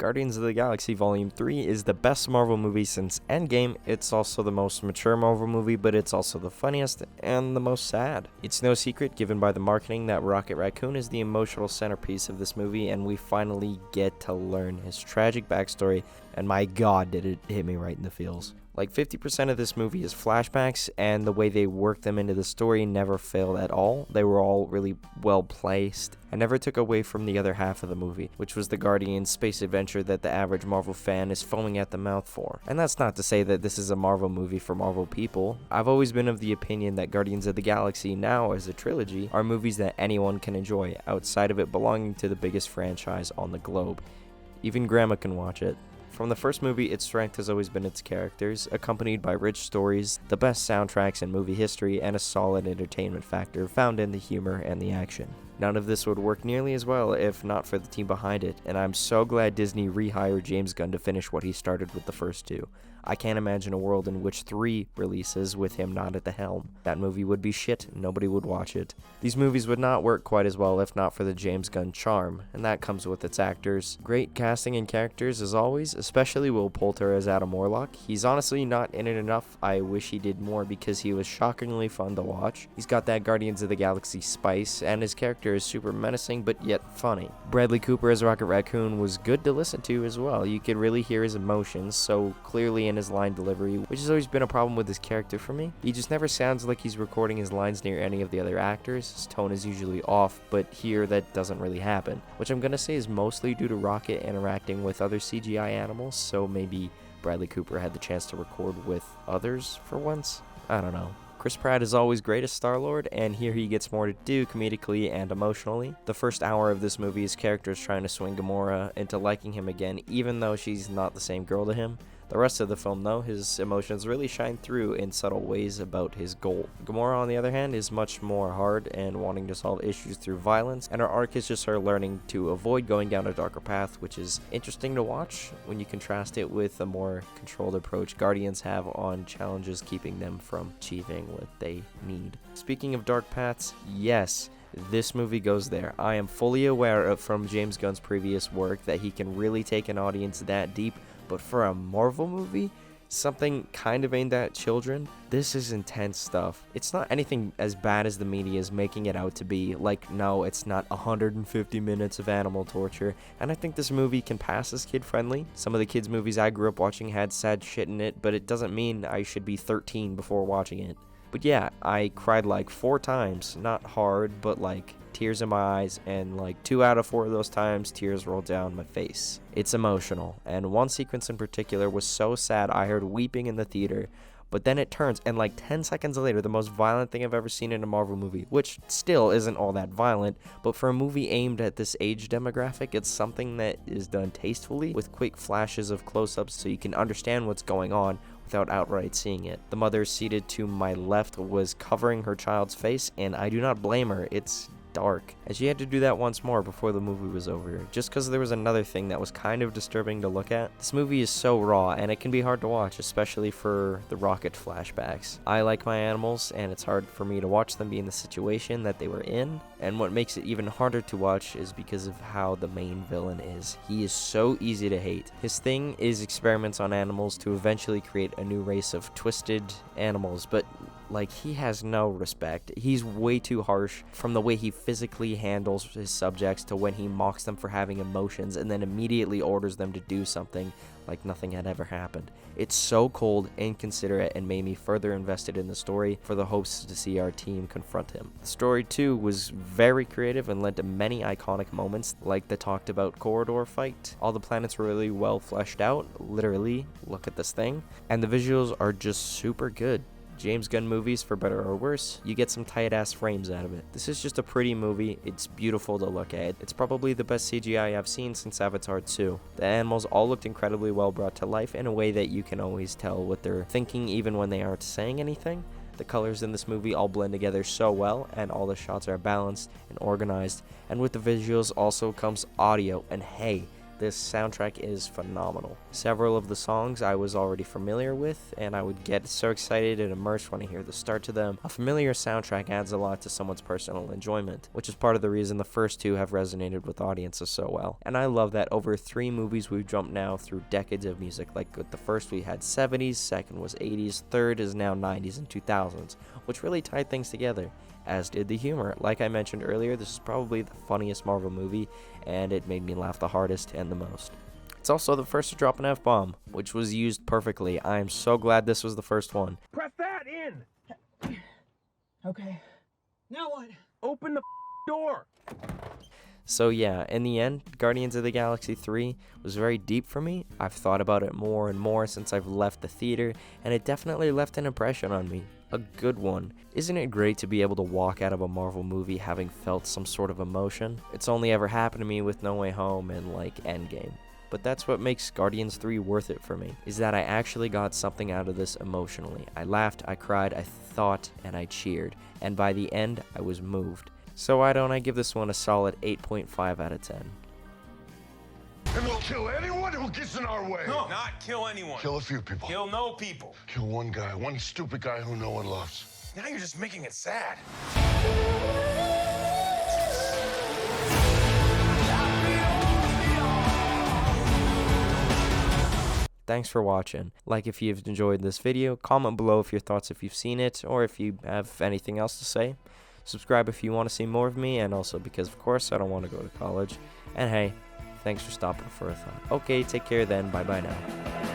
Guardians of the Galaxy Volume 3 is the best Marvel movie since Endgame. It's also the most mature Marvel movie, but it's also the funniest and the most sad. It's no secret, given by the marketing, that Rocket Raccoon is the emotional centerpiece of this movie, and we finally get to learn his tragic backstory, and my god did it hit me right in the feels. Like 50% of this movie is flashbacks, and the way they worked them into the story never failed at all. They were all really well placed and never took away from the other half of the movie, which was the Guardians space adventure that the average Marvel fan is foaming at the mouth for. And that's not to say that this is a Marvel movie for Marvel people. I've always been of the opinion that Guardians of the Galaxy, now as a trilogy, are movies that anyone can enjoy, outside of it belonging to the biggest franchise on the globe. Even Grandma can watch it. From the first movie, its strength has always been its characters, accompanied by rich stories, the best soundtracks in movie history, and a solid entertainment factor found in the humor and the action. None of this would work nearly as well if not for the team behind it, and I'm so glad Disney rehired James Gunn to finish what he started with the first two. I can't imagine a world in which 3 releases with him not at the helm. That movie would be shit, nobody would watch it. These movies would not work quite as well if not for the James Gunn charm, and that comes with its actors. Great casting and characters as always, especially Will Poulter as Adam Warlock. He's honestly not in it enough. I wish he did more because he was shockingly fun to watch. He's got that Guardians of the Galaxy spice, and his character is super menacing but yet funny. Bradley Cooper as Rocket Raccoon was good to listen to as well. You could really hear his emotions so clearly in his line delivery, which has always been a problem with his character for me. He just never sounds like he's recording his lines near any of the other actors. His tone is usually off, but here that doesn't really happen, which I'm gonna say is mostly due to Rocket interacting with other CGI animals, so maybe Bradley Cooper had the chance to record with others for once? I don't know. Chris Pratt is always great as Star-Lord, and here he gets more to do comedically and emotionally. The first hour of this movie is characters trying to swing Gamora into liking him again, even though she's not the same girl to him. The rest of the film, though, his emotions really shine through in subtle ways about his goal. Gamora, on the other hand, is much more hard and wanting to solve issues through violence, and her arc is just her learning to avoid going down a darker path, which is interesting to watch when you contrast it with a more controlled approach Guardians have on challenges keeping them from achieving what they need. Speaking of dark paths, yes, this movie goes there. I am fully aware from James Gunn's previous work that he can really take an audience that deep, but for a Marvel movie, something kind of aimed at children, this is intense stuff. It's not anything as bad as the media is making it out to be. Like, no, it's not 150 minutes of animal torture, and I think this movie can pass as kid-friendly. Some of the kids' movies I grew up watching had sad shit in it, but it doesn't mean I should be 13 before watching it. But yeah, I cried like 4 times, not hard, but like tears in my eyes, and like 2 out of 4 of those times, tears rolled down my face. It's emotional, and one sequence in particular was so sad I heard weeping in the theater, but then it turns, and like 10 seconds later, the most violent thing I've ever seen in a Marvel movie, which still isn't all that violent, but for a movie aimed at this age demographic, it's something that is done tastefully, with quick flashes of close-ups so you can understand what's going on without outright seeing it. The mother seated to my left was covering her child's face, and I do not blame her. It's dark, and she had to do that once more before the movie was over, just because there was another thing that was kind of disturbing to look at. This movie is so raw, and it can be hard to watch, especially for the Rocket flashbacks. I like my animals, and it's hard for me to watch them be in the situation that they were in, and what makes it even harder to watch is because of how the main villain is. He is so easy to hate. His thing is experiments on animals to eventually create a new race of twisted animals, but like, he has no respect. He's way too harsh, from the way he physically handles his subjects to when he mocks them for having emotions and then immediately orders them to do something like nothing had ever happened. It's so cold, inconsiderate, and made me further invested in the story for the hopes to see our team confront him. The story too was very creative and led to many iconic moments, like the talked about corridor fight. All the planets were really well fleshed out, literally, look at this thing, and the visuals are just super good. James Gunn movies, for better or worse, you get some tight-ass frames out of it. This is just a pretty movie. It's beautiful to look at. It's probably the best CGI I've seen since Avatar 2. The animals all looked incredibly well brought to life in a way that you can always tell what they're thinking even when they aren't saying anything. The colors in this movie all blend together so well, and all the shots are balanced and organized. And with the visuals also comes audio, and hey, this soundtrack is phenomenal. Several of the songs I was already familiar with, and I would get so excited and immersed when I hear the start to them. A familiar soundtrack adds a lot to someone's personal enjoyment, which is part of the reason the first two have resonated with audiences so well. And I love that over 3 movies we've jumped now through decades of music. Like with the first we had 70s, second was 80s, third is now 90s and 2000s, which really tied things together, as did the humor. Like I mentioned earlier, this is probably the funniest Marvel movie, and it made me laugh the hardest and the most. It's also the first to drop an F-bomb, which was used perfectly. I am so glad this was the first one. Press that in! Okay. Now what? Open the door! So yeah, in the end, Guardians of the Galaxy 3 was very deep for me. I've thought about it more and more since I've left the theater, and it definitely left an impression on me. A good one. Isn't it great to be able to walk out of a Marvel movie having felt some sort of emotion? It's only ever happened to me with No Way Home and like Endgame. But that's what makes Guardians 3 worth it for me, is that I actually got something out of this emotionally. I laughed, I cried, I thought, and I cheered. And by the end, I was moved. So why don't I give this one a solid 8.5 out of 10. And we'll kill anyone who gets in our way. No, not kill anyone. Kill a few people. Kill no people. Kill one guy, one stupid guy who no one loves. Now you're just making it sad. Thanks for watching. Like if you've enjoyed this video, comment below if your thoughts if you've seen it, or if you have anything else to say. Subscribe if you want to see more of me, and also because of course I don't want to go to college. And hey, thanks for stopping for a thought. Okay, take care then, bye bye now.